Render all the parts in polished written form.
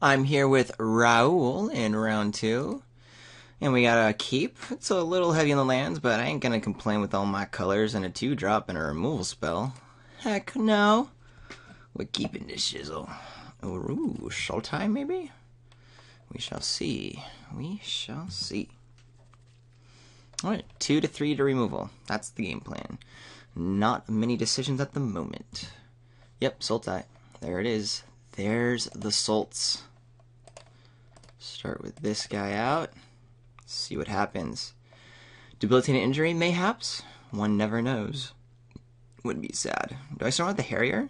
I'm here with Raul in round two, and we got a keep. It's a little heavy on the lands, but I ain't gonna complain with all my colors and a 2-drop and a removal spell. Heck no. We're keeping this shizzle. Ooh, Sultai maybe? We shall see. We shall see. Alright, 2 to 3 to removal. That's the game plan. Not many decisions at the moment. Yep, Sultai. There it is. There's the Sults. Start with this guy out. See what happens. Debilitating injury, mayhaps? One never knows. Wouldn't be sad. Do I start with the Harrier?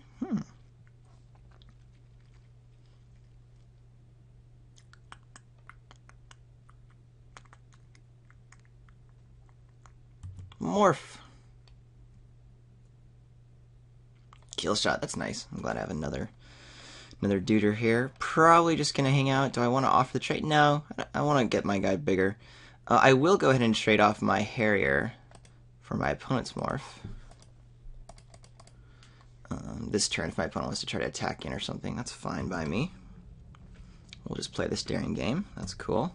Morph. Kill shot, that's nice. I'm glad I have another duder here. Probably just gonna hang out. Do I want to offer the trade? No, I want to get my guy bigger. I will go ahead and trade off my Harrier for my opponent's morph. This turn, if my opponent wants to try to attack in or something, that's fine by me. We'll just play this daring game. That's cool.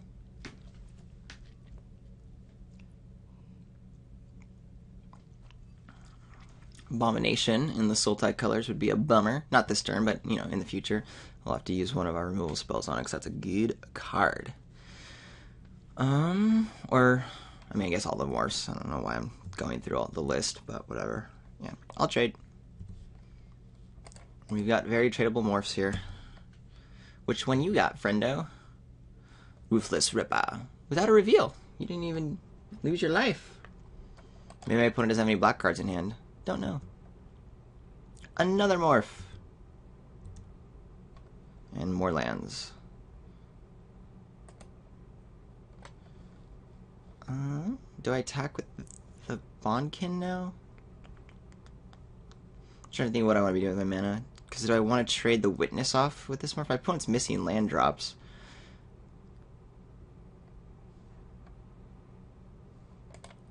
Abomination in the Sultai colors would be a bummer. Not this turn, but, in the future. We'll have to use one of our removal spells on it, because that's a good card. I guess all the morphs. I don't know why I'm going through all the list, but whatever. Yeah, I'll trade. We've got very tradable morphs here. Which one you got, friendo? Ruthless Ripper. Without a reveal. You didn't even lose your life. Maybe my opponent doesn't have any black cards in hand. Don't know. Another morph. And more lands. Do I attack with the Bondkin now? I'm trying to think what I want to be doing with my mana. Because do I want to trade the Witness off with this morph? My opponent's missing land drops.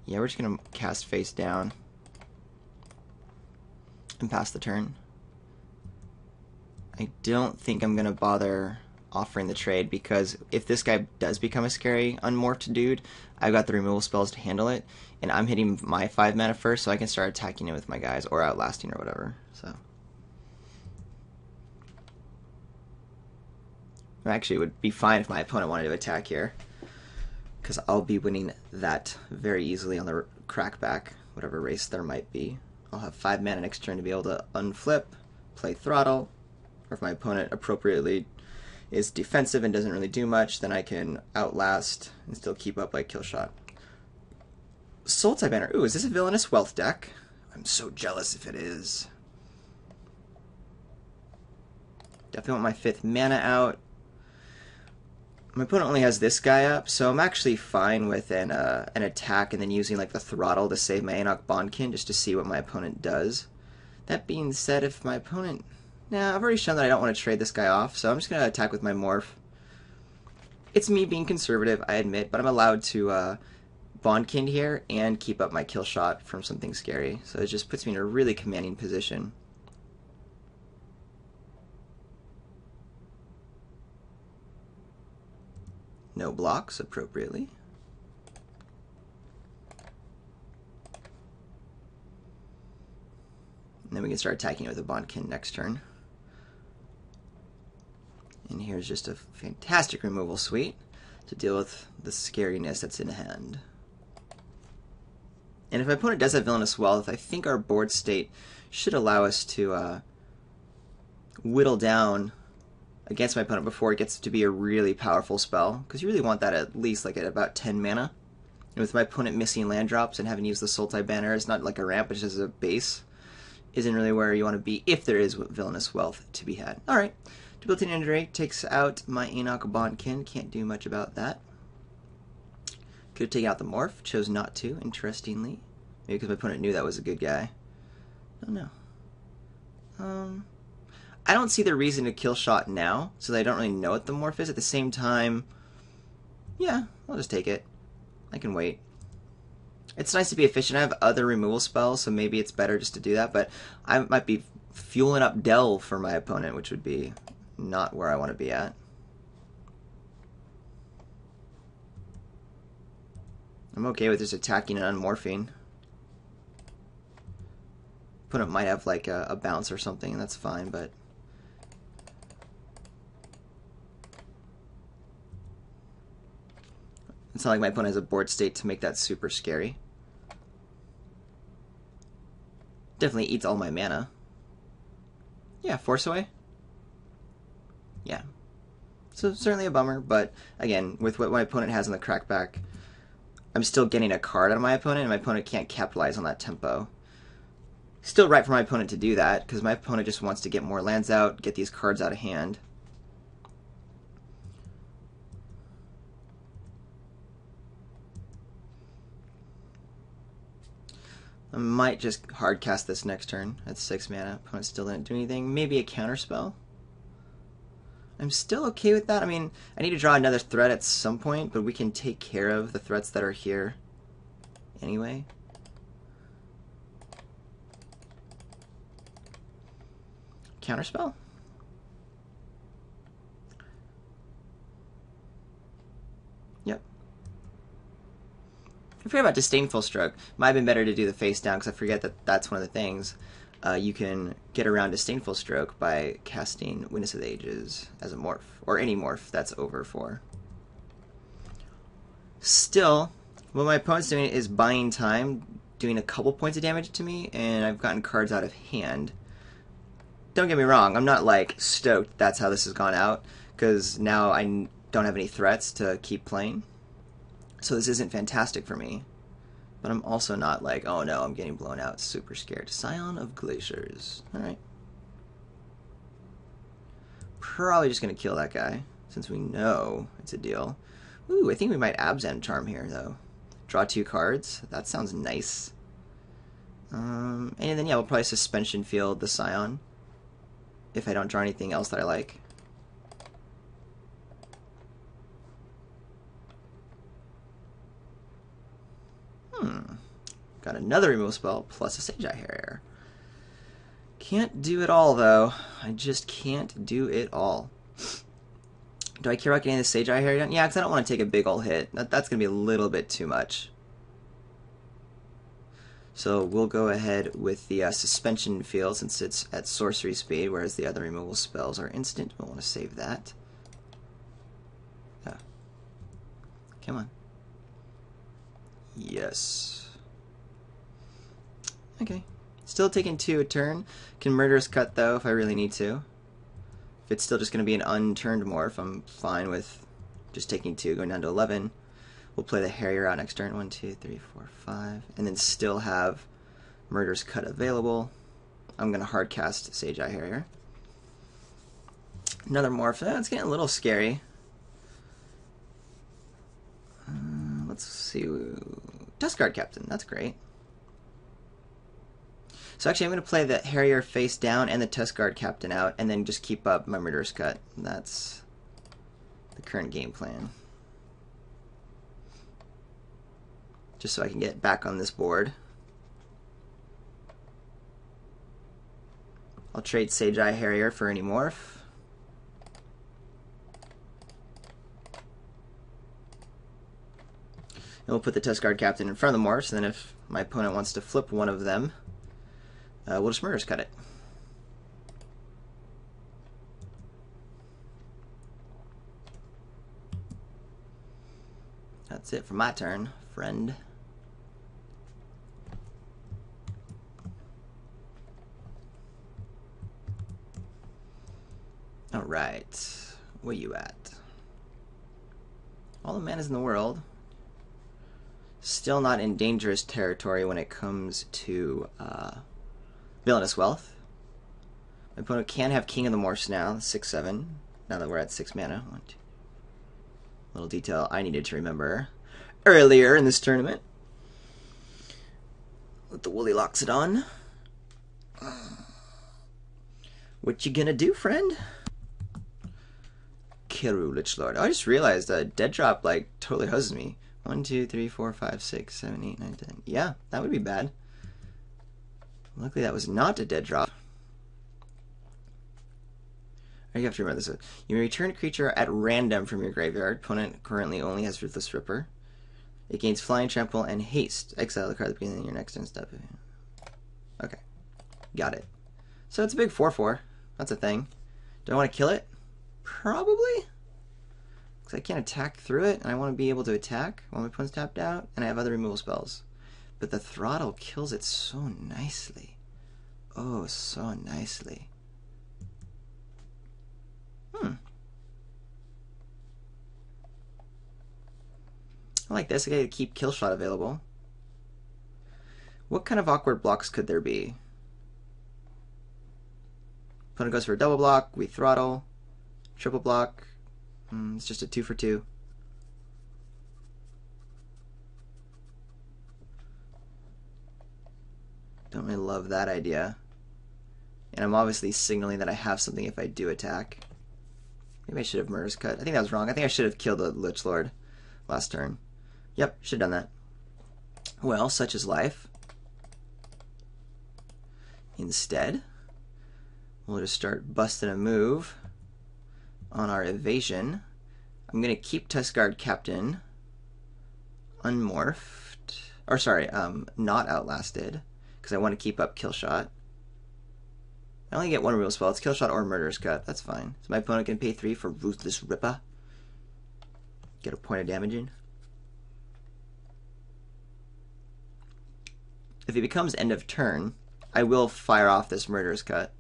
Yeah, we're just going to cast face down. And pass the turn. I don't think I'm going to bother offering the trade, because if this guy does become a scary unmorphed dude, I've got the removal spells to handle it, and I'm hitting my 5 mana first, so I can start attacking it with my guys, or outlasting or whatever. So actually, it would be fine if my opponent wanted to attack here, because I'll be winning that very easily on the crackback, whatever race there might be. I'll have 5 mana next turn to be able to unflip, play Throttle, or if my opponent appropriately is defensive and doesn't really do much, then I can outlast and still keep up like Killshot. Sultai Banner. Ooh, is this a Villainous Wealth deck? I'm so jealous if it is. Definitely want my 5th mana out. My opponent only has this guy up, so I'm actually fine with an attack and then using like the Throttle to save my Enoch Bondkin just to see what my opponent does. That being said, if my opponent... Nah, I've already shown that I don't want to trade this guy off, so I'm just going to attack with my morph. It's me being conservative, I admit, but I'm allowed to Bondkin here and keep up my kill shot from something scary. So it just puts me in a really commanding position. No blocks, appropriately. And then we can start attacking it with a Bondkin next turn. And here's just a fantastic removal suite to deal with the scariness that's in hand. And if my opponent does have Villainous Wealth, I think our board state should allow us to whittle down against my opponent before it gets to be a really powerful spell, because you really want that at least like at about 10 mana. And with my opponent missing land drops and having used the Sultai Banner, it's not like a ramp, it's just as a base, isn't really where you want to be if there is Villainous Wealth to be had. Alright, Debilitating Injury takes out my Enoch Bondkin, can't do much about that. Could have taken out the morph, chose not to, interestingly. Maybe because my opponent knew that was a good guy. I don't know. I don't see the reason to kill shot now, so that I don't really know what the morph is. At the same time, yeah, I'll just take it. I can wait. It's nice to be efficient. I have other removal spells, so maybe it's better just to do that, but I might be fueling up Delve for my opponent, which would be not where I want to be at. I'm okay with just attacking and unmorphing. Opponent might have like a bounce or something, and that's fine, but it's not like my opponent has a board state to make that super scary. Definitely eats all my mana. Yeah, force away. Yeah. So certainly a bummer, but again, with what my opponent has in the crackback, I'm still getting a card out of my opponent, and my opponent can't capitalize on that tempo. Still right for my opponent to do that, because my opponent just wants to get more lands out, get these cards out of hand. I might just hard cast this next turn at 6 mana. Opponent still didn't do anything. Maybe a counterspell. I'm still okay with that. I mean, I need to draw another threat at some point, but we can take care of the threats that are here anyway. Counterspell? Yep. I forget about Disdainful Stroke. Might have been better to do the face down, because I forget that that's one of the things. You can get around Disdainful Stroke by casting Witness of the Ages as a morph, or any morph that's over 4. Still, what my opponent's doing is buying time, doing a couple points of damage to me, and I've gotten cards out of hand. Don't get me wrong, I'm not like stoked that's how this has gone out, because now I don't have any threats to keep playing. So this isn't fantastic for me. But I'm also not like, oh no, I'm getting blown out, super scared. Scion of Glaciers. Alright. Probably just going to kill that guy, since we know it's a deal. Ooh, I think we might Abzan Charm here, though. Draw 2 cards. That sounds nice. And then, yeah, we'll probably Suspension Field the Scion, if I don't draw anything else that I like. Got another removal spell, plus a Sage-Eye Harrier. Can't do it all, though. I just can't do it all. Do I care about getting the Sage-Eye Harrier done? Yeah, because I don't want to take a big ol' hit. That's going to be a little bit too much. So we'll go ahead with the Suspension Field, since it's at sorcery speed, whereas the other removal spells are instant. We'll want to save that. Come on. Yes. Okay. Still taking 2 a turn. Can Murderous Cut, though, if I really need to. If it's still just going to be an unturned morph, I'm fine with just taking 2, going down to 11. We'll play the Harrier out next turn. 1, 2, 3, 4, 5. And then still have Murderous Cut available. I'm going to hard cast Sage-Eye Harrier. Another morph. It's getting a little scary. Let's see. Tuskguard Captain. That's great. So actually, I'm going to play the Harrier face down and the Tuskguard Captain out, and then just keep up my Murderous Cut. That's the current game plan. Just so I can get back on this board. I'll trade Sage-Eye Harrier for any morph. And we'll put the Tuskguard Captain in front of the morphs, and then if my opponent wants to flip one of them, we'll just Murderous Cut it. That's it for my turn, friend. Alright, where you at? All the manas in the world. Still not in dangerous territory when it comes to Villainous Wealth. My opponent can have King of the Morphs now, 6/7, now that we're at 6 mana. 1, 2. Little detail I needed to remember earlier in this tournament. Let the Woolly Locks it on. What you gonna do, friend? Kiru, Lich Lord. Oh, I just realized Dead Drop like totally hoses me. 1, 2, 3, 4, 5, 6, 7, 8, 9, 10. Yeah, that would be bad. Luckily, that was not a dead drop. You have to remember this. You may return a creature at random from your graveyard. Opponent currently only has Ruthless Ripper. It gains flying, trample, and haste. Exile the card at the beginning of your next turn step. Okay, got it. So it's a big 4/4. That's a thing. Do I want to kill it? Probably. Because I can't attack through it, and I want to be able to attack while my opponent's tapped out, and I have other removal spells. But the throttle kills it so nicely. Oh, so nicely. I like this. I gotta keep kill shot available. What kind of awkward blocks could there be? Opponent goes for a double block. We throttle. Triple block. It's just a 2 for 2. Don't really love that idea. And I'm obviously signaling that I have something if I do attack. Maybe I should have Murder's Cut. I think that was wrong. I think I should have killed the Lich Lord last turn. Yep, should have done that. Well, such is life. Instead, we'll just start busting a move on our evasion. I'm going to keep Tuskguard Captain unmorphed. Or sorry, not outlasted. Because I want to keep up kill shot. I only get one real spell. It's kill shot or Murderous Cut. That's fine. So my opponent can pay 3 for Ruthless Ripper. Get a point of damage in. If it becomes end of turn, I will fire off this Murderous Cut.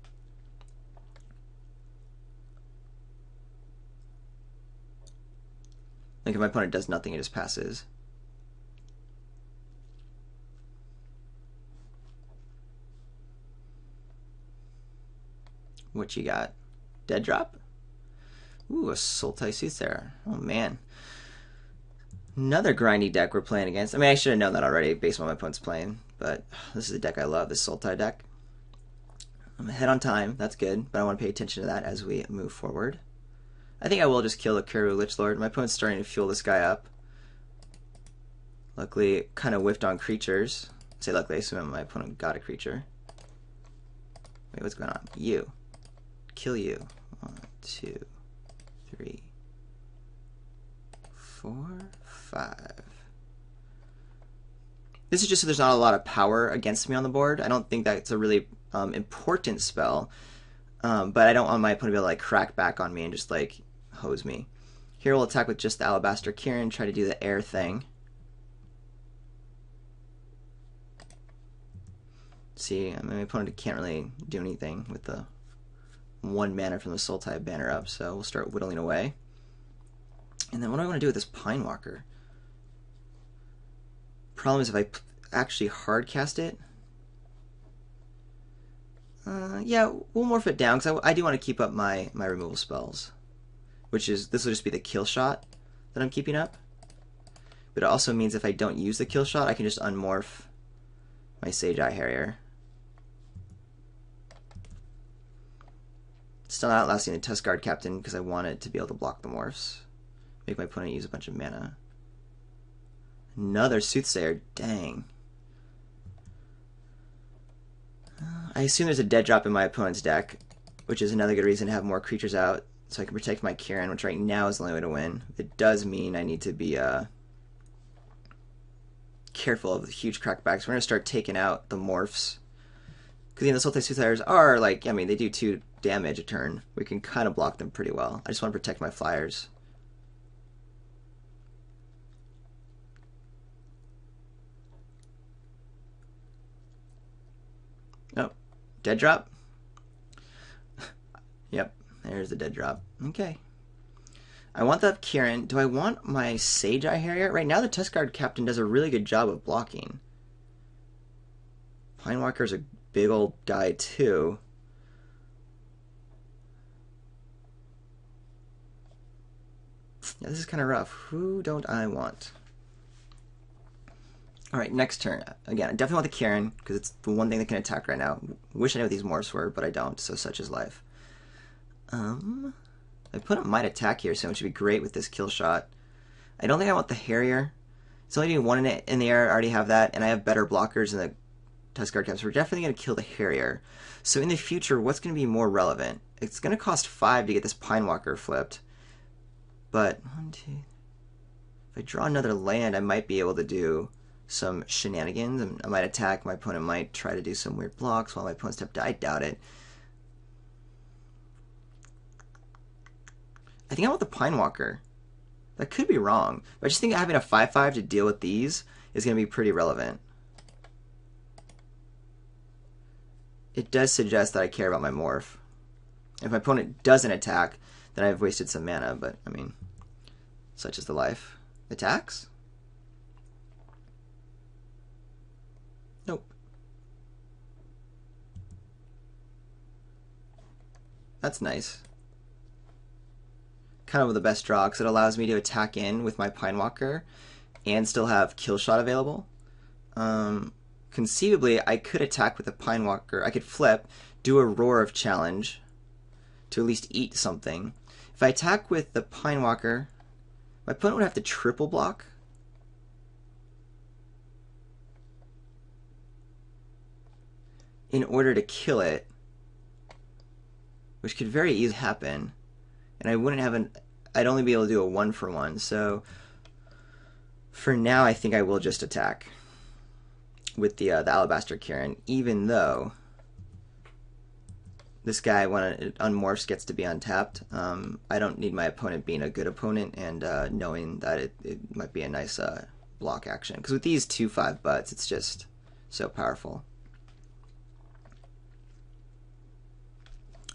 Like if my opponent does nothing, it just passes. What you got? Dead drop? Ooh, a Sultai Soothsayer. Oh man. Another grindy deck we're playing against. I mean, I should have known that already based on what my opponent's playing, but this is a deck I love, this Sultai deck. I'm ahead on time, that's good, but I want to pay attention to that as we move forward. I think I will just kill the Kuru Lich Lord. My opponent's starting to fuel this guy up. Luckily, it kind of whiffed on creatures. I say luckily, I assume my opponent got a creature. Wait, what's going on? You. Kill you. 1, 2, 3, 4, 5. This is just so there's not a lot of power against me on the board. I don't think that's a really important spell, but I don't want my opponent to be able to like crack back on me and just like hose me. Here we'll attack with just the Alabaster Kirin, try to do the air thing. See, I mean, my opponent can't really do anything with the 1 mana from the Sultai banner up, so we'll start whittling away. And then what do I want to do with this Pine Walker? Problem is if I actually hard cast it, yeah, we'll morph it down because I do want to keep up my removal spells, which is this will just be the kill shot that I'm keeping up. But it also means if I don't use the kill shot, I can just unmorph my Sage Eye Harrier. Still not outlasting the Tuskguard Captain because I want it to be able to block the morphs. Make my opponent use a bunch of mana. Another Soothsayer, dang. I assume there's a dead drop in my opponent's deck, which is another good reason to have more creatures out so I can protect my Kirin, which right now is the only way to win. It does mean I need to be careful of the huge crackbacks. We're going to start taking out the morphs. Because the Sultai Soothsayers are, like, I mean, they do 2 damage a turn. We can kind of block them pretty well. I just want to protect my flyers. Oh, dead drop? Yep, there's the dead drop. Okay. I want that Kirin. Do I want my Sage Eye Harrier? Right now the Tuskguard Captain does a really good job of blocking. Pinewalker's a big old guy too. Yeah, this is kind of rough. Who don't I want? Alright, next turn. Again, I definitely want the Kirin, because it's the one thing that can attack right now. Wish I knew what these morphs were, but I don't, so such is life. My opponent might attack here, so it should be great with this kill shot. I don't think I want the Harrier. It's only doing 1 in the air, I already have that, and I have better blockers than the Tuskguard Captain, so we're definitely going to kill the Harrier. So in the future, what's going to be more relevant? It's going to cost 5 to get this Pinewalker flipped. But, 1, 2... If If I draw another land, I might be able to do some shenanigans. And I might attack. My opponent might try to do some weird blocks while my opponent's step down. I doubt it. I think I want the Pine Walker. That could be wrong. But I just think having a 5/5 to deal with these is going to be pretty relevant. It does suggest that I care about my morph. If my opponent doesn't attack, then I've wasted some mana, but I mean, such is the life. Attacks? Nope. That's nice. Kind of the best draw, because it allows me to attack in with my Pine Walker and still have kill shot available. Conceivably, I could attack with the Pine Walker. I could flip, do a Roar of Challenge to at least eat something. If I attack with the Pine Walker, my opponent would have to triple block. In order to kill it, which could very easily happen. And I wouldn't have I'd only be able to do a 1-for-1. So for now, I think I will just attack with the Alabaster Kirin, even though this guy, when it unmorphs, gets to be untapped. I don't need my opponent being a good opponent and knowing that it might be a nice block action. Because with these 2/5 butts, it's just so powerful.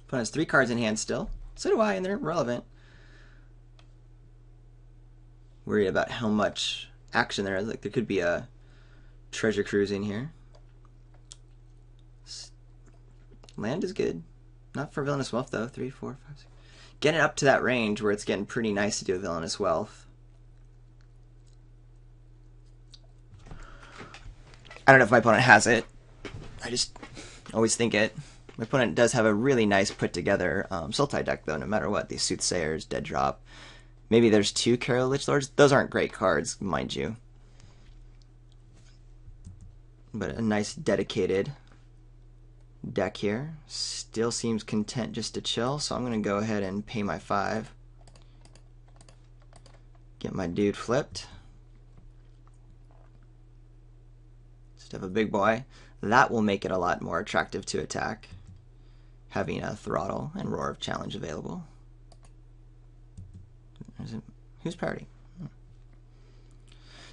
Opponent has 3 cards in hand still. So do I, and they're relevant. Worried about how much action there is. Like, there could be a treasure cruise in here. Land is good. Not for Villainous Wealth, though. 3, 4, 5, 6. Getting up to that range where it's getting pretty nice to do a Villainous Wealth. I don't know if my opponent has it. I just always think it. My opponent does have a really nice put-together Sultai deck, though, no matter what. These Soothsayers, Dead Drop. Maybe there's 2 Carol Lich Lords. Those aren't great cards, mind you. But a nice dedicated deck here. Still seems content just to chill, so I'm going to go ahead and pay my 5. Get my dude flipped. Just have a big boy. That will make it a lot more attractive to attack, having a Throttle and Roar of Challenge available. Who's priority?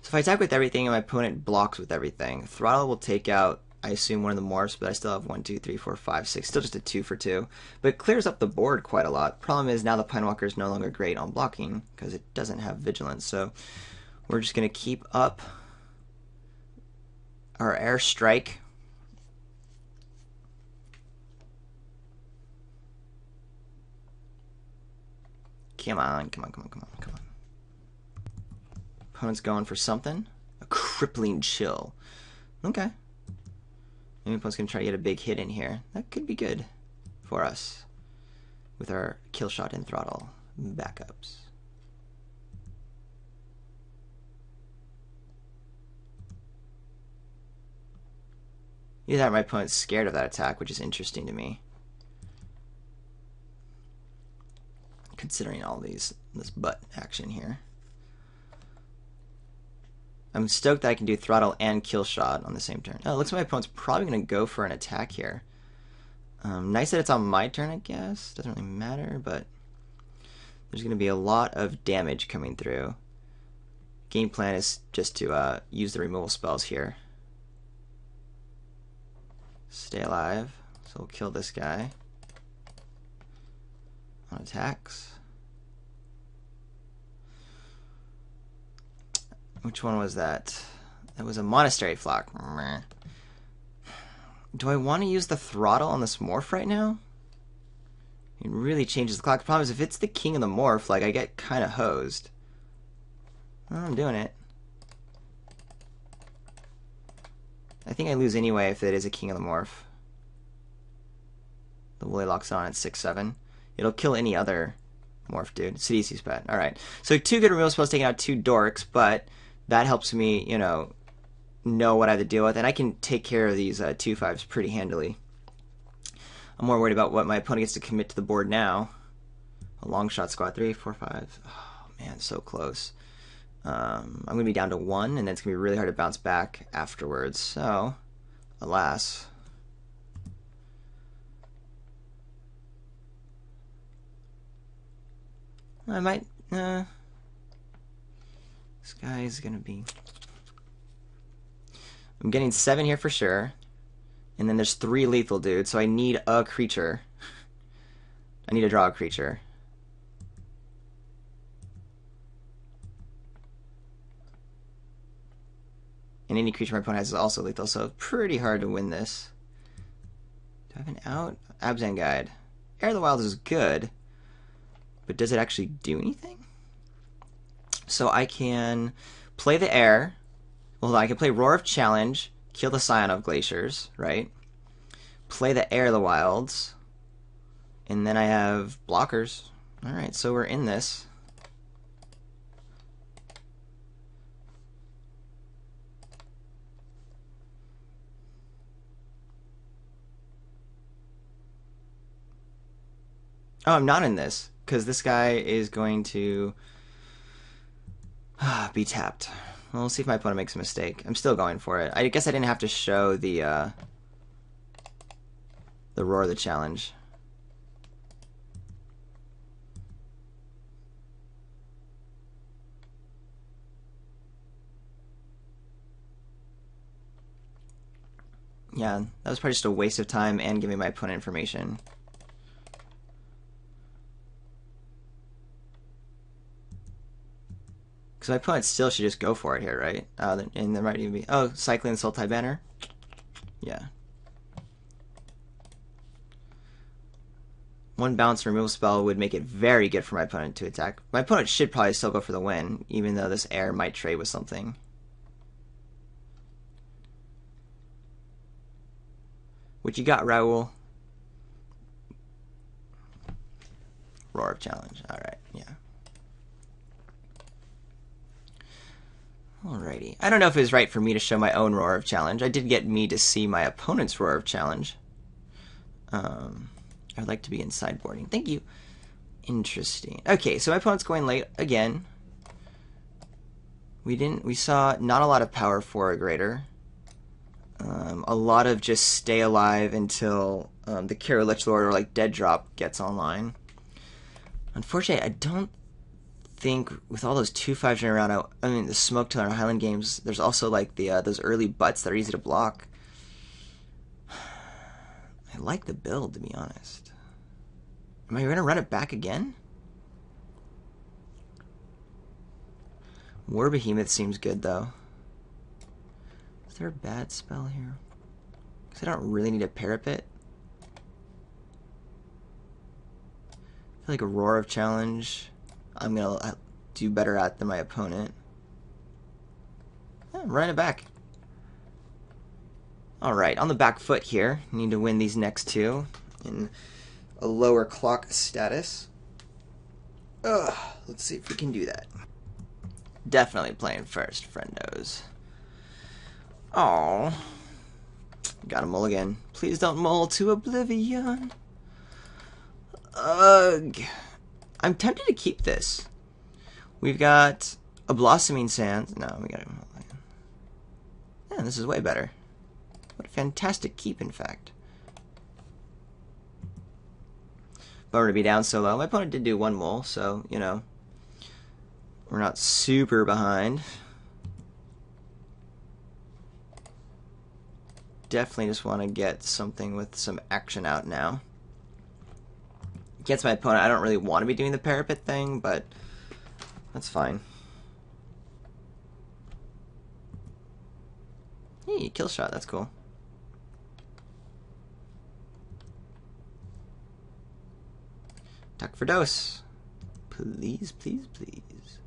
So if I attack with everything and my opponent blocks with everything, Throttle will take out, I assume, one of the morphs, but I still have 1, 2, 3, 4, 5, 6. Still just a 2-for-2. But it clears up the board quite a lot. Problem is now the Pine Walker is no longer great on blocking because it doesn't have Vigilance. So we're just going to keep up our Air Strike. Come on, come on, come on, come on, come on. Opponent's going for something. A Crippling Chill. Okay. Maybe opponent's going to try to get a big hit in here. That could be good for us with our Kill Shot and Throttle backups. Either that or my opponent's scared of that attack, which is interesting to me, considering all this butt action here. I'm stoked that I can do Throttle and Kill Shot on the same turn. Oh, it looks like my opponent's probably going to go for an attack here. Nice that it's on my turn, I guess. Doesn't really matter, but there's going to be a lot of damage coming through. Game plan is just to use the removal spells here. Stay alive. So we'll kill this guy on attacks. Which one was that? That was a Monastery Flock. Do I want to use the Throttle on this morph right now? It really changes the clock. The problem is if it's the king of the morph, like, I get kind of hosed. Well, I'm doing it. I think I lose anyway if it is a king of the morph. The Woolly locks on at 6/7. It'll kill any other morph dude. Sidisi's pet. Alright. So 2 good removal spells taking out 2 dorks, but that helps me, you know what I have to deal with, and I can take care of these 2/5s pretty handily. I'm more worried about what my opponent gets to commit to the board now. A long shot squad. 3, 4, 5. Oh man, so close. I'm going to be down to 1, and then it's going to be really hard to bounce back afterwards. So, alas. I might... this guy is going to be... I'm getting 7 here for sure. And then there's 3 lethal dudes, so I need a creature. I need to draw a creature. And any creature my opponent has is also lethal, so it's pretty hard to win this. Do I have an out? Abzan Guide. Air of the Wild is good, but does it actually do anything? So I can play the air. Well, I can play Roar of Challenge, kill the Scion of Glaciers, right? Play the Air of the Wilds, and then I have blockers. Alright, so we're in this. Oh, I'm not in this, because this guy is going to be tapped. Well, we'll see if my opponent makes a mistake. I'm still going for it. I guess I didn't have to show the Roar of the Challenge. Yeah, that was probably just a waste of time and giving my opponent information. Because my opponent still should just go for it here, right? And there might even be... Oh, Cycling Sultai Banner? Yeah. 1 bounce removal spell would make it very good for my opponent to attack. My opponent should probably still go for the win, even though this air might trade with something. What you got, Raul? Roar of Challenge. Alright, yeah. Alrighty. I don't know if it was right for me to show my own Roar of Challenge. I did get me to see my opponent's Roar of Challenge. I'd like to be in sideboarding. Thank you. Interesting. Okay, so my opponent's going late again. We saw not a lot of power for or greater. A lot of just stay alive until the Kiro Lich Lord or like Dead Drop gets online. Unfortunately, I don't think with all those 2/5s running around, I mean the Smoke Tiller and Highland games, there's also like the those early butts that are easy to block. I like the build, to be honest. Am I gonna run it back again? War Behemoth seems good though. Is there a bad spell here? Because I don't really need a Parapet. I feel like a Roar of Challenge I'm gonna do better at than my opponent. Yeah, run it back. Alright, on the back foot here. Need to win these next 2 in a lower clock status. Let's see if we can do that. Definitely playing first, friendos. Oh, got a mulligan. Please don't mull to oblivion. Ugh. I'm tempted to keep this. We've got a Blossoming Sands. No, we got a mulligan. Yeah, this is way better. What a fantastic keep, in fact. Bummer to be down so low. My opponent did do 1 mull, so, you know, we're not super behind. Definitely just want to get something with some action out now. Against my opponent, I don't really want to be doing the Parapet thing, but that's fine. Hey, kill shot, that's cool. Tuck for dose. Please, please, please.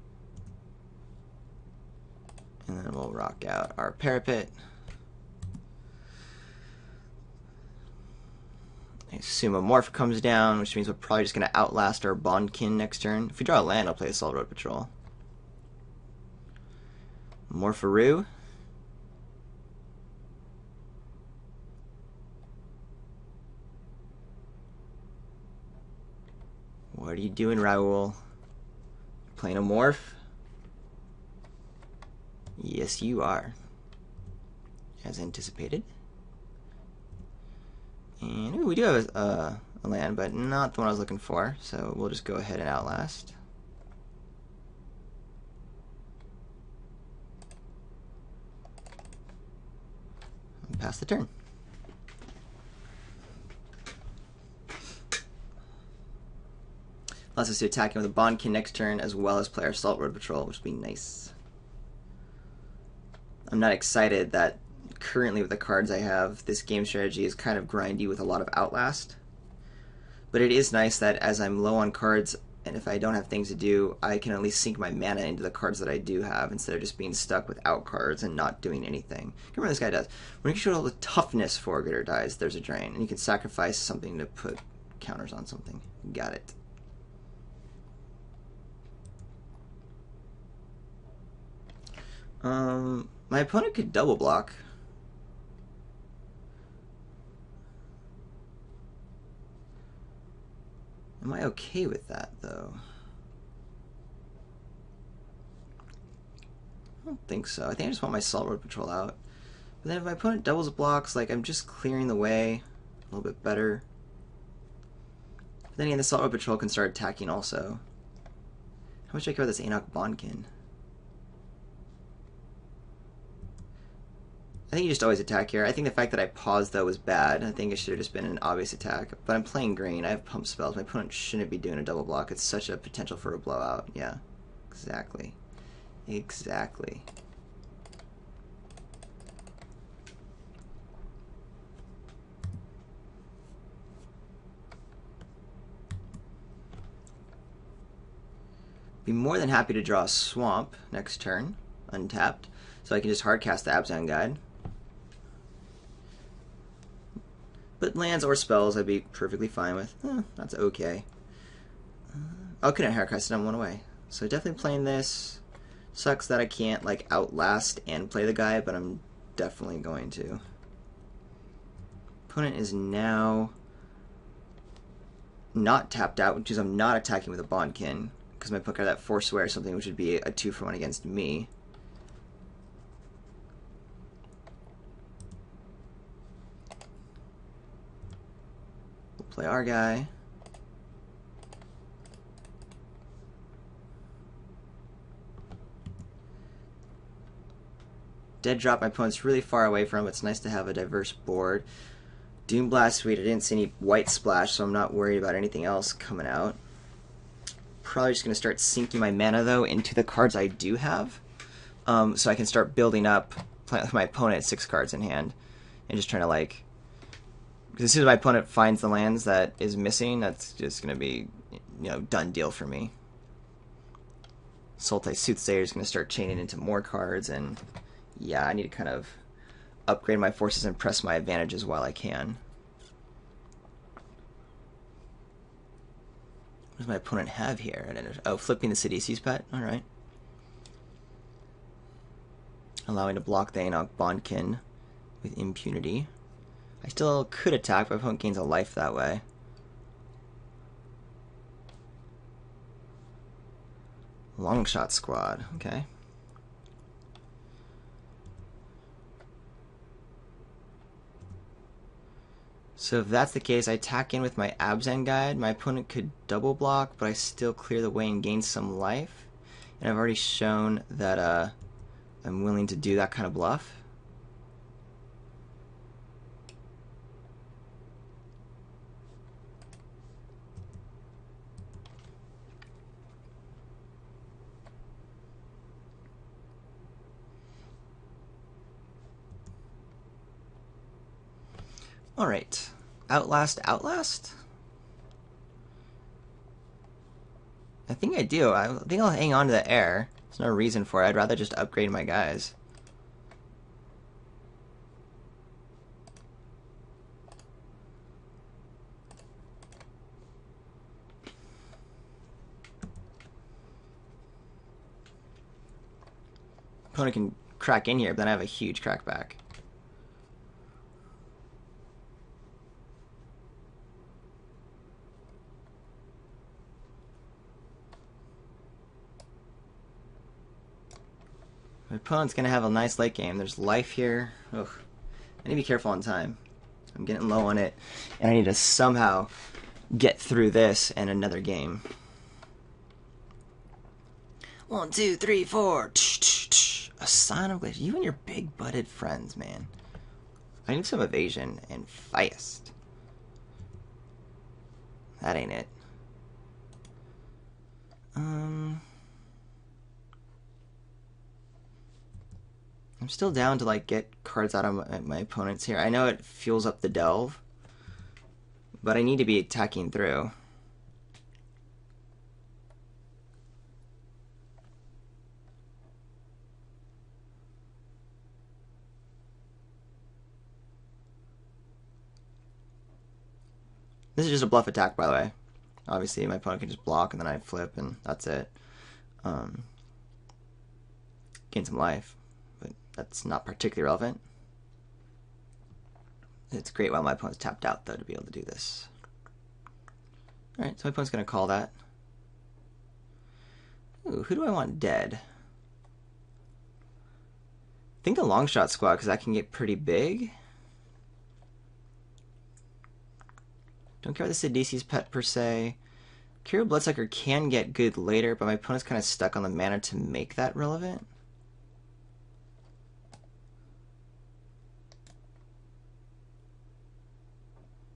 And then we'll rock out our Parapet. I assume a Morph comes down, which means we're probably just going to outlast our Bondkin next turn. If we draw a land, I'll play Assault Road Patrol. Morpharoo. What are you doing, Raul? Playing a Morph? Yes, you are. As anticipated. And ooh, we do have a land, but not the one I was looking for, so we'll just go ahead and outlast. And pass the turn. Allows us to attack him with a Bondkin next turn, as well as play our Assault Road Patrol, which would be nice. I'm not excited that currently with the cards I have, this game strategy is kind of grindy with a lot of Outlast. But it is nice that as I'm low on cards, and if I don't have things to do, I can at least sink my mana into the cards that I do have, instead of just being stuck without cards and not doing anything. Remember what this guy does. When you control the toughness for good or dies, there's a drain, and you can sacrifice something to put counters on something. Got it. My opponent could double block. Am I okay with that, though? I don't think so. I think I just want my Salt Road Patrol out. But then if my opponent doubles blocks, like, I'm just clearing the way a little bit better. But then again, the Salt Road Patrol can start attacking also. How much do I care about this Anok Bondkin? I think you just always attack here. I think the fact that I paused, though, was bad. I think it should have just been an obvious attack. But I'm playing green. I have pump spells. My opponent shouldn't be doing a double block. It's such a potential for a blowout. Yeah, exactly. Exactly. Be more than happy to draw a swamp next turn, untapped, so I can just hardcast the Abzan Guide. But lands or spells I'd be perfectly fine with. That's okay. Oh, couldn't hardcast it, I'm one away. So definitely playing this. Sucks that I can't like outlast and play the guy, but I'm definitely going to. Opponent is now not tapped out, which is I'm not attacking with a Bondkin, because my opponent got that Forswear or something, which would be a 2-for-1 against me. We'll play our guy. Dead drop, my opponent's really far away from. It's nice to have a diverse board. Doom Blast, sweet. I didn't see any white splash, so I'm not worried about anything else coming out. Probably just going to start sinking my mana, though, into the cards I do have. So I can start building up, playing with my opponent at 6 cards in hand. And just trying to, like... Because as soon as my opponent finds the lands that is missing, that's just going to be, you know, done deal for me. Sultai Soothsayer is going to start chaining into more cards, and... Yeah, I need to kind of upgrade my forces and press my advantages while I can. What does my opponent have here? Oh, flipping the Sidisi's pet? Alright. Allowing to block the Anok Bondkin with impunity. I still could attack, but my opponent gains a life that way. Longshot Squad, okay. So if that's the case, I attack in with my Abzan Guide. My opponent could double block, but I still clear the way and gain some life. And I've already shown that I'm willing to do that kind of bluff. Alright. Outlast? I think I do. I think I'll hang on to the air. There's no reason for it. I'd rather just upgrade my guys. Opponent can crack in here, but then I have a huge crackback. My opponent's going to have a nice late game. There's life here. Ugh. I need to be careful on time. I'm getting low on it, and I need to somehow get through this and another game. 1, 2, 3, 4. A sign of glitch. You and your big-butted friends, man. I need some evasion and fast. That ain't it. I'm still down to like get cards out of my opponents here. I know it fuels up the delve, but I need to be attacking through. This is just a bluff attack, by the way. Obviously, my opponent can just block, and then I flip, and that's it. Gain some life, but that's not particularly relevant. It's great while my opponent's tapped out, though, to be able to do this. Alright, so my opponent's going to call that. Ooh, who do I want dead? I think the long shot squad, because that can get pretty big. Don't care about the Sidisi's pet per se. Kira Bloodsucker can get good later, but my opponent's kind of stuck on the mana to make that relevant.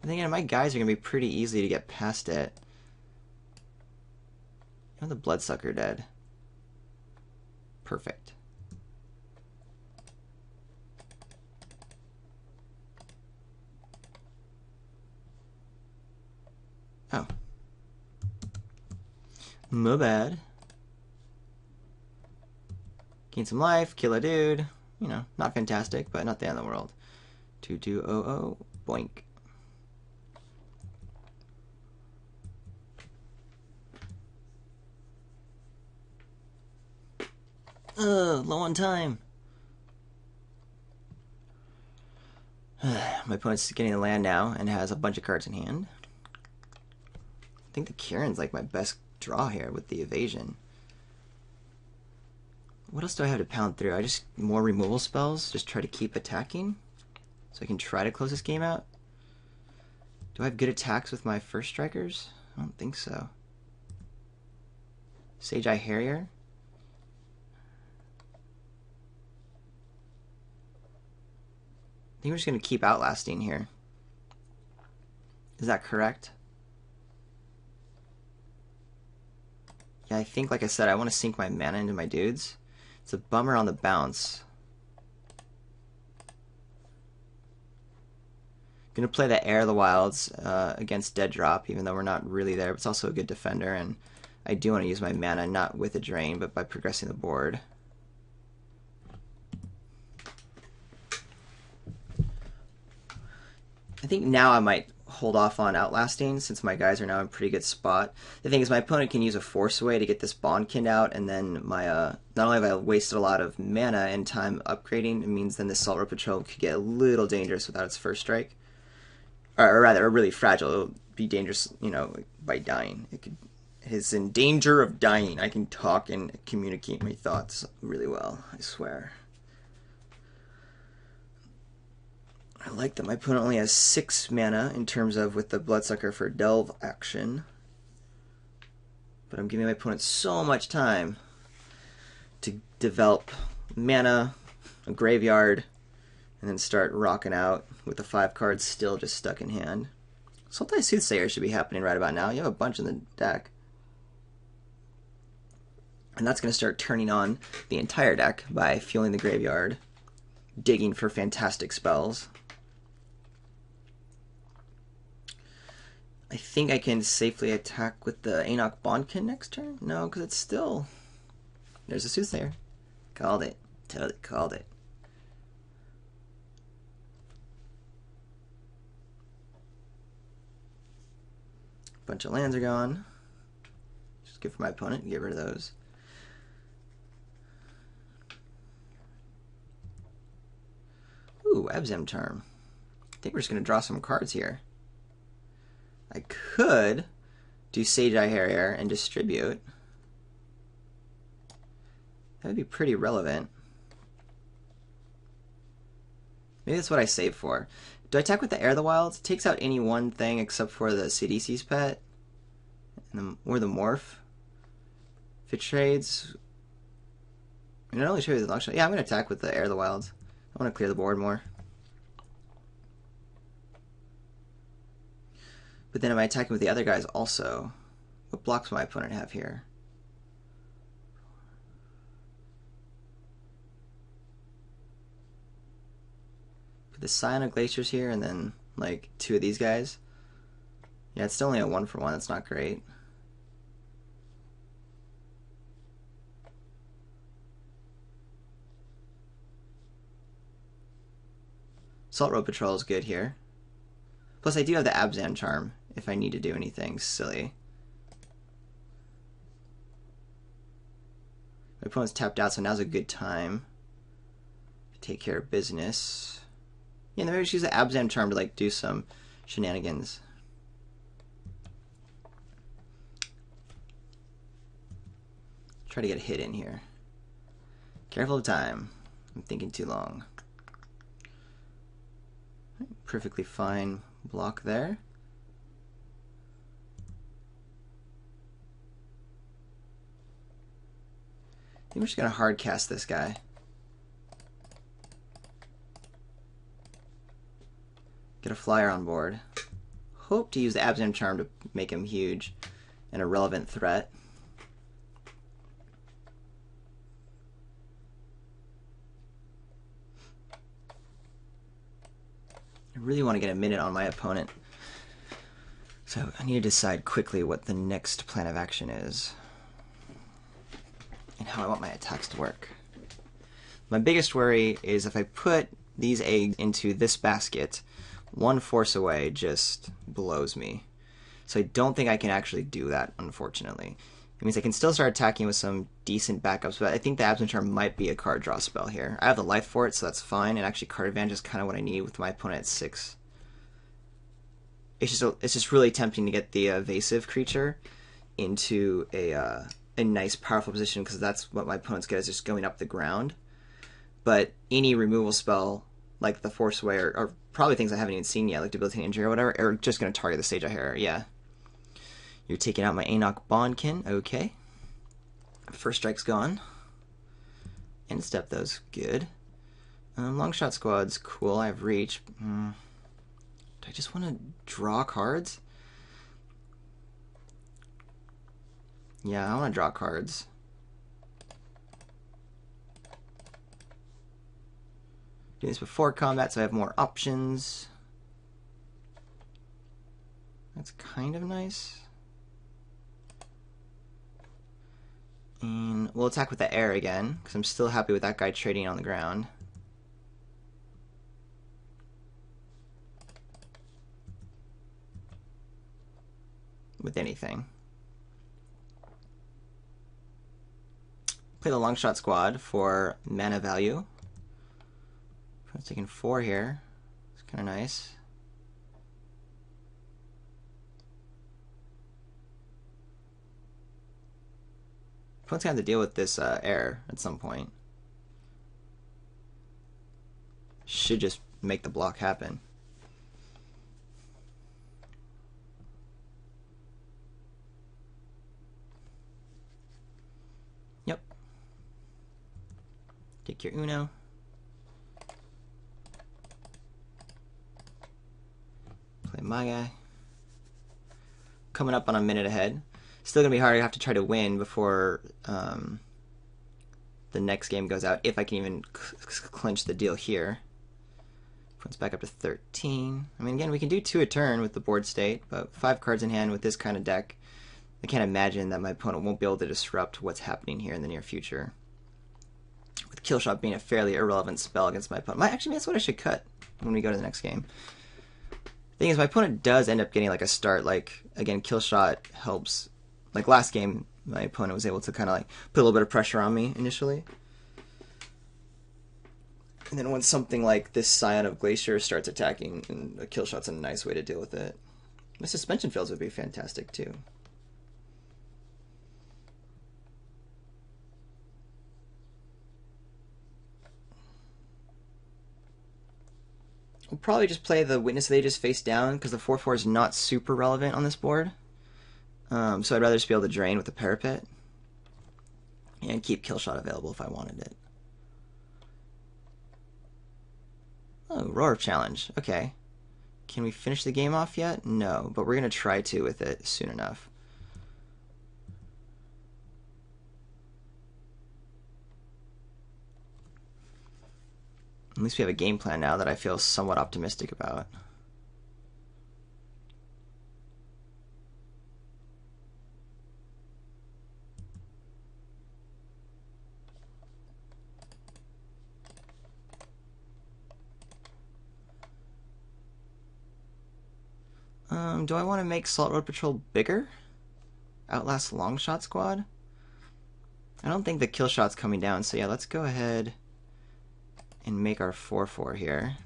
And again, my guys are going to be pretty easy to get past it. And the Bloodsucker dead. Perfect. Oh. My bad. Gain some life, kill a dude. You know, not fantastic, but not the end of the world. 2200, boink. Low on time. My opponent's getting the land now and has a bunch of cards in hand. I think the Kieran's like my best draw here with the evasion. What else do I have to pound through? I just more removal spells, just try to keep attacking so I can try to close this game out. Do I have good attacks with my first strikers? I don't think so. Sage Eye Harrier. I think we're just going to keep outlasting here. Is that correct? Yeah, I think, like I said, I want to sink my mana into my dudes. It's a bummer on the bounce. Gonna play the Heir of the Wilds against Dead Drop, even though we're not really there, but it's also a good defender, and I do want to use my mana, not with a drain, but by progressing the board. I think now I might hold off on outlasting since my guys are now in a pretty good spot. The thing is, my opponent can use a force away to get this Bondkin out, and then my not only have I wasted a lot of mana and time upgrading, it means then this Salt Road Patrol could get a little dangerous without its first strike. Or rather, really fragile. It'll be dangerous, you know, by dying. It's in danger of dying. I can talk and communicate my thoughts really well, I swear. I like that my opponent only has 6 mana in terms of with the Bloodsucker for Delve action. But I'm giving my opponent so much time to develop mana, a graveyard, and then start rocking out with the 5 cards still just stuck in hand. Sultai Soothsayer should be happening right about now. You have a bunch in the deck. And that's going to start turning on the entire deck by fueling the graveyard, digging for fantastic spells. I think I can safely attack with the Anok Bondkin next turn? No, because it's still... There's a Soothsayer. Called it. Totally called it. Bunch of lands are gone. Just good for my opponent. Get rid of those. Ooh, Ebzem Charm. I think we're just going to draw some cards here. I could do Sage Eye Harrier and distribute. That would be pretty relevant. Maybe that's what I save for. Do I attack with the Air of the Wilds? It takes out any one thing except for the CDC's pet. Or the Morph. If it trades... And it only trades with the long shot. Yeah, I'm going to attack with the Air of the Wilds. I want to clear the board more. But then am I attacking with the other guys also? What blocks my opponent have here? Put the Scion of Glaciers here and then like 2 of these guys. Yeah, it's still only a 1-for-1. That's not great. Salt Road Patrol is good here. Plus I do have the Abzan Charm if I need to do anything silly. My opponent's tapped out, so now's a good time to take care of business. Yeah, maybe just use the Abzan Charm to like do some shenanigans. Try to get a hit in here. Careful of time. I'm thinking too long. Perfectly fine block there. I think we're just going to hard cast this guy. Get a flyer on board. Hope to use the Abzan Charm to make him huge and a relevant threat. I really want to get a minute on my opponent. So I need to decide quickly what the next plan of action is and how I want my attacks to work. My biggest worry is if I put these eggs into this basket, 1 force away just blows me. So I don't think I can actually do that, unfortunately. It means I can still start attacking with some decent backups, but I think the Absent Charm might be a card draw spell here. I have the life for it, so that's fine, and actually card advantage is kind of what I need with my opponent at 6. It's just really tempting to get the evasive creature into a nice, powerful position, because that's what my opponent's good, is just going up the ground. But any removal spell, like the Force Away, or probably things I haven't even seen yet, like Debilitating Injury or whatever, are just going to target the Sage of Hair, yeah. You're taking out my Enoch Bondkin, okay. First strike's gone. End step, though's good. Long shot squad's cool, I have reach. Do I just want to draw cards? Yeah, I want to draw cards. Do this before combat so I have more options. That's kind of nice. And we'll attack with the air again, because I'm still happy with that guy trading on the ground. With anything. Play the long shot squad for mana value. I'm taking 4 here. It's kind of nice. Opponent's gonna have to deal with this air at some point. Should just make the block happen. Yep. Take your Uno. Play my guy. Coming up on a minute ahead. Still going to be hard. I have to try to win before the next game goes out, if I can even clinch the deal here. Points back up to 13. I mean, again, we can do 2 a turn with the board state, but 5 cards in hand with this kind of deck, I can't imagine that my opponent won't be able to disrupt what's happening here in the near future. With Killshot being a fairly irrelevant spell against my opponent. Actually, that's what I should cut when we go to the next game. The thing is, my opponent does end up getting like a start. Like, again, Killshot helps. Like last game, my opponent was able to kind of like put a little bit of pressure on me initially. And then when something like this Scion of Glacier starts attacking, and a Killshot's a nice way to deal with it. The suspension fields would be fantastic too. We'll probably just play the Witness of the Ages face down because the 4/4 is not super relevant on this board. So I'd rather just be able to drain with the Parapet and keep Killshot available if I wanted it. Oh, Roar Challenge. Okay. Can we finish the game off yet? No, but we're going to try to with it soon enough. At least we have a game plan now that I feel somewhat optimistic about. Do I want to make Salt Road Patrol bigger? Outlast Longshot Squad? I don't think the kill shot's coming down, so yeah, let's go ahead and make our 4/4 here.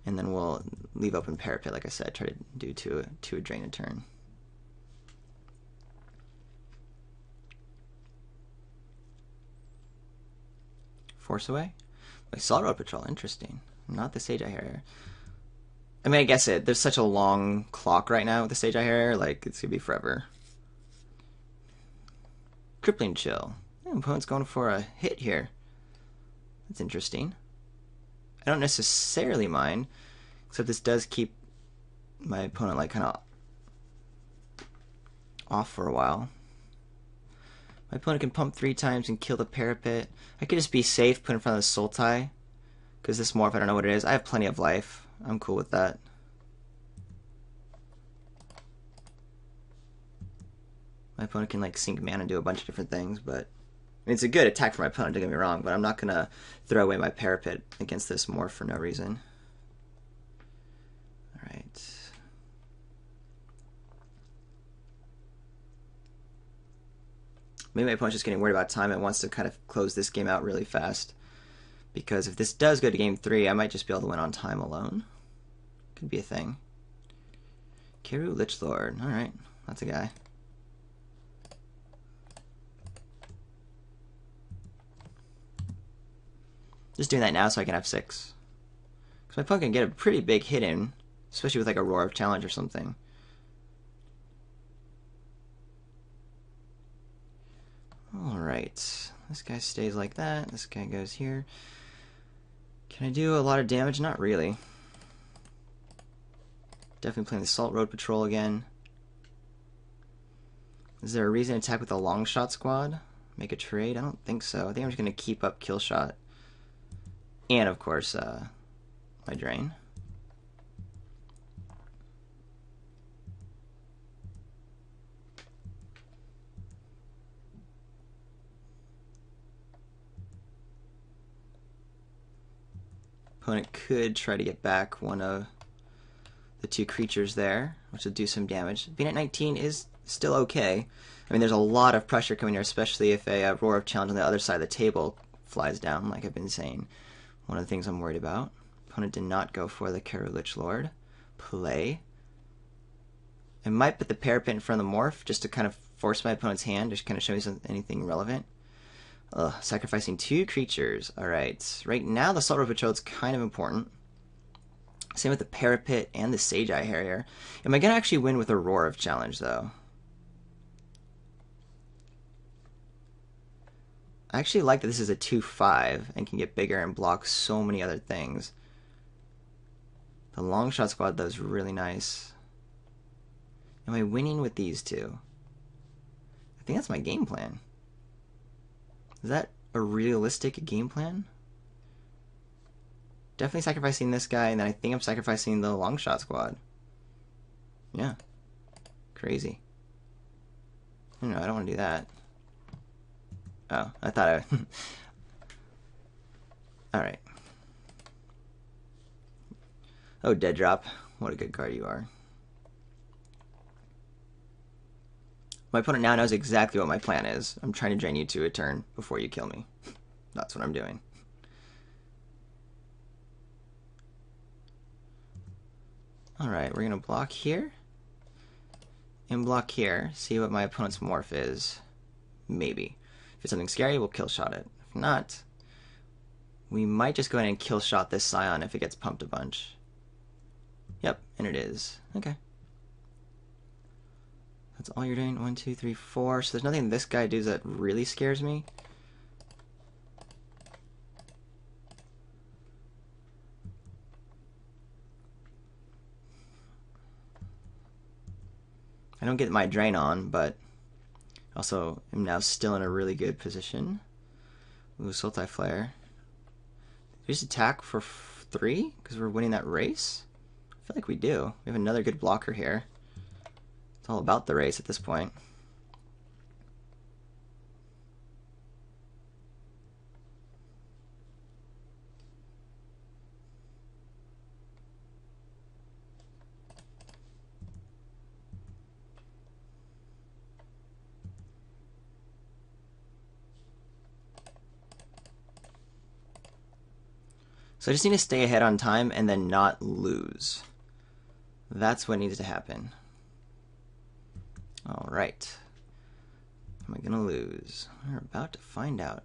And then we'll leave open Parapet, like I said, try to do two a drain a turn. Force away? Like Salt Road Patrol, interesting. Not the Sage Eye Harrier. I mean, I guess there's such a long clock right now with the Sage Eye Harrier, like, it's gonna be forever. Crippling Chill. Oh, opponent's going for a hit here. That's interesting. I don't necessarily mind, except this does keep my opponent, like, kind of off for a while. My opponent can pump 3 times and kill the Parapet. I could just be safe, put in front of the Sultai, because this morph, I don't know what it is. I have plenty of life. I'm cool with that. My opponent can like sink mana and do a bunch of different things, but I mean, it's a good attack for my opponent, don't get me wrong, but I'm not gonna throw away my Parapet against this morph for no reason. Alright. Maybe my opponent's just getting worried about time and wants to kind of close this game out really fast. Because if this does go to game 3, I might just be able to win on time alone. Could be a thing. Kiru Lichlord. Alright, that's a guy. Just doing that now so I can have 6. Because my opponent can get a pretty big hit in, especially with like a Roar of Challenge or something. Alright, this guy stays like that. This guy goes here. Can I do a lot of damage? Not really. Definitely playing the Salt Road Patrol again. Is there a reason to attack with a Longshot Squad? Make a trade? I don't think so. I think I'm just going to keep up Killshot. And, of course, my Drain. Opponent could try to get back one of the 2 creatures there, which will do some damage. Being at 19 is still okay. I mean, there's a lot of pressure coming here, especially if a Roar of Challenge on the other side of the table flies down, like I've been saying. One of the things I'm worried about. Opponent did not go for the Kiru Lichlord. Play. I might put the Parapet in front of the morph just to kind of force my opponent's hand, just kind of show me anything relevant. Ugh, sacrificing 2 creatures. Alright. Right now, the Salt Road Patrol is kind of important. Same with the Parapet and the Sage Eye Harrier. Am I going to actually win with a Roar of Challenge, though? I actually like that this is a 2/5 and can get bigger and block so many other things. The Longshot Squad, though, is really nice. Am I winning with these 2? I think that's my game plan. Is that a realistic game plan? Definitely sacrificing this guy, and then I think I'm sacrificing the Longshot Squad. Yeah. Crazy. No, I don't want to do that. Oh, I thought I... Alright. Oh, Dead Drop. What a good card you are. My opponent now knows exactly what my plan is. I'm trying to drain you to a turn before you kill me. That's what I'm doing. Alright, we're going to block here. And block here. See what my opponent's morph is. Maybe. If it's something scary, we'll kill shot it. If not, we might just go ahead and kill shot this Scion if it gets pumped a bunch. Yep, and it is. Okay. That's all you're doing. 1, 2, 3, 4. So there's nothing this guy does that really scares me. I don't get my drain on, but also am now still in a really good position. Ooh, Sultai Flare. Do we just attack for 3? Because we're winning that race? I feel like we do. We have another good blocker here. It's all about the race at this point. So I just need to stay ahead on time and then not lose. That's what needs to happen. All right. Am I going to lose? We're about to find out.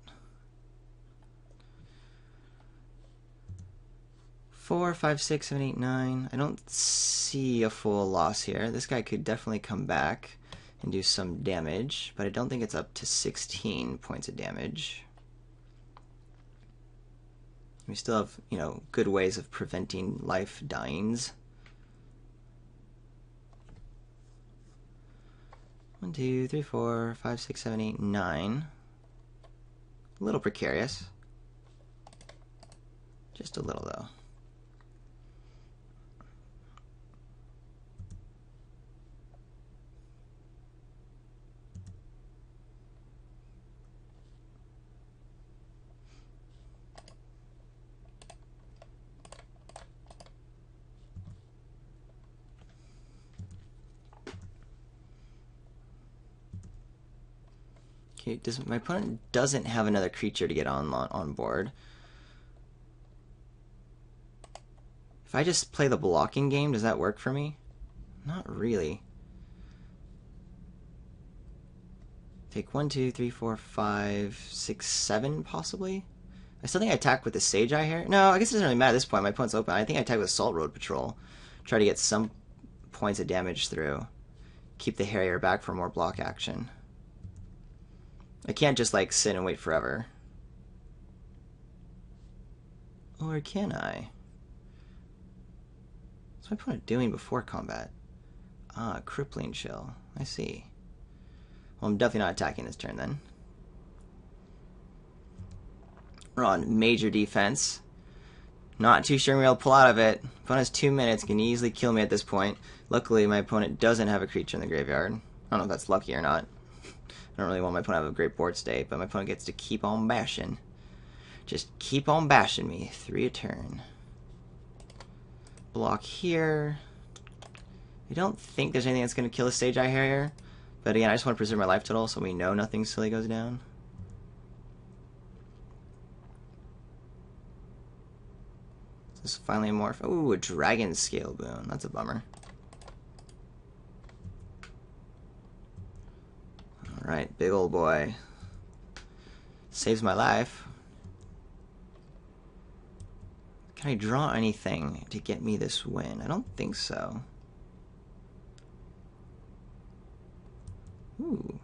4, 5, 6, 7, 8, 9. I don't see a full loss here. This guy could definitely come back and do some damage, but I don't think it's up to 16 points of damage. We still have, you know, good ways of preventing life dyings. 1, 2, 3, 4, 5, 6, 7, 8, 9. A little precarious. Just a little, though. Okay, my opponent doesn't have another creature to get on board. If I just play the blocking game, does that work for me? Not really. Take 1, 2, 3, 4, 5, 6, 7, possibly? I still think I attack with the Sage Eye here. No, I guess it doesn't really matter at this point. My opponent's open. I think I attack with Salt Road Patrol. Try to get some points of damage through. Keep the Harrier back for more block action. I can't just, like, sit and wait forever. Or can I? What's my opponent doing before combat? Ah, Crippling Chill. I see. Well, I'm definitely not attacking this turn, then. We're on major defense. Not too sure I'm going to pull out of it. Opponent has 2 minutes, can easily kill me at this point. Luckily, my opponent doesn't have a creature in the graveyard. I don't know if that's lucky or not. I don't really want my opponent to have a great board state, but my opponent gets to keep on bashing. Just keep on bashing me. 3 a turn. Block here. I don't think there's anything that's going to kill a Sage Eye Harrier. But again, I just want to preserve my life total so we know nothing silly goes down. Is this finally a morph? Ooh, a Dragon Scale Boon. That's a bummer. Alright, big old boy. Saves my life. Can I draw anything to get me this win? I don't think so. Ooh.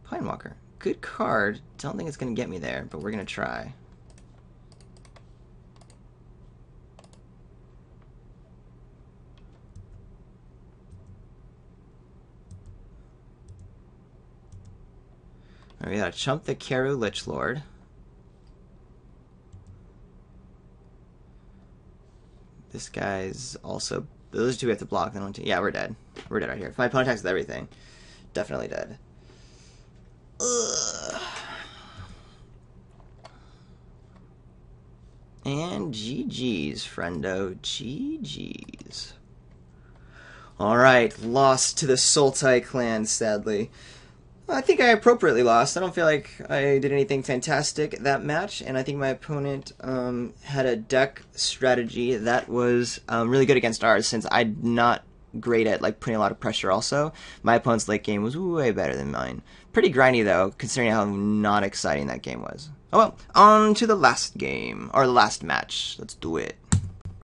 Pinewalker. Good card. Don't think it's going to get me there, but we're going to try. Alright, we gotta chump the Keru Lich Lord. This guy's also... Those two we have to block. Then yeah, we're dead. We're dead right here. If my opponent attacks with everything, definitely dead. Ugh. And GG's, friendo. GG's. Alright, lost to the Sultai clan, sadly. I think I appropriately lost. I don't feel like I did anything fantastic that match, and I think my opponent had a deck strategy that was really good against ours, since I'm not great at like putting a lot of pressure also. My opponent's late game was way better than mine. Pretty grindy, though, considering how not exciting that game was. Oh well, on to the last game, or the last match. Let's do it.